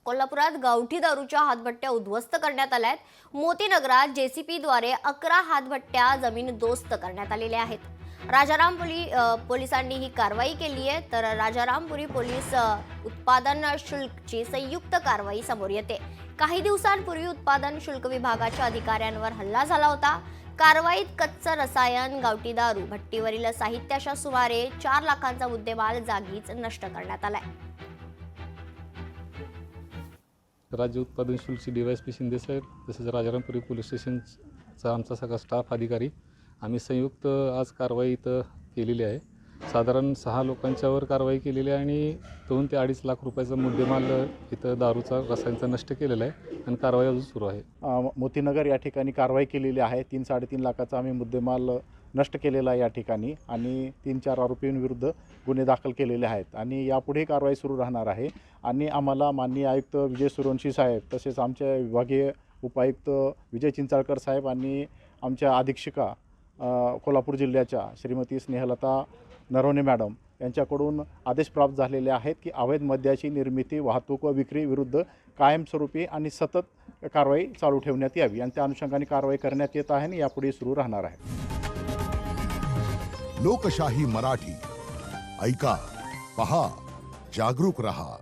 कोल्हापुरात गावठी दारूच्या हातभट्ट्या उद्ध्वस्त करण्यात आल्यात. मोतीनगरात जेसीपीद्वारे 11 हातभट्ट्या जमीनदोस्त करण्यात आलेल्या आहेत. पोलिसांनी ही कारवाई केली आहे. तर राजारामपुरी पोलीस उत्पादन शुल्कची संयुक्त कारवाई समोर येते. काही दिवसांपूर्वी उत्पादन शुल्क विभागाच्या अधिकाऱ्यांवर हल्ला झाला होता. कारवाईत कच्चं रसायन, गावठी दारू, भट्टीवरील साहित्य अशा सुमारे 4 लाखांचा मुद्देमाल जागीच नष्ट करण्यात आलाय. राज्य उत्पादन शुल्कचे DYSP शिंदे साहेब तसेच राजारामपुरी पोलीस स्टेशनचा आमचा सगळा स्टाफ अधिकारी आम्ही संयुक्त आज कारवाई इथं केलेली आहे. साधारण 6 लोकांच्यावर कारवाई केलेली आहे आणि 2 ते 2.5 लाख रुपयाचा मुद्देमाल इथं दारूचा रसायनचा नष्ट केलेला आहे आणि कारवाई अजून सुरू आहे. मोतीनगर या ठिकाणी कारवाई केलेली आहे. 3-3.5 लाखाचा आम्ही मुद्देमाल नष्ट केलेला आहे या ठिकाणी आणि 3-4 आरोपींविरुद्ध गुन्हे दाखल केलेले आहेत आणि यापुढे कारवाई सुरू राहणार आहे. आणि आम्हाला माननीय आयुक्त विजय सूर्यवंशी साहेब तसेच आमच्या विभागीय उपायुक्त विजय चिंचाळकर साहेब आणि आमच्या अधीक्षिका कोल्हापूर जिल्ह्याच्या श्रीमती स्नेहलता नरवणे मॅडम यांच्याकडून आदेश प्राप्त झालेले आहेत की अवैध मद्याची निर्मिती, वाहतूक व विक्री विरुद्ध कायमस्वरूपी आणि सतत कारवाई चालू ठेवण्यात यावी आणि त्या अनुषंगाने कारवाई करण्यात येत आहे आणि यापुढे सुरू राहणार आहे. लोकशाही मराठी ऐका, पहा, जागरूक रहा.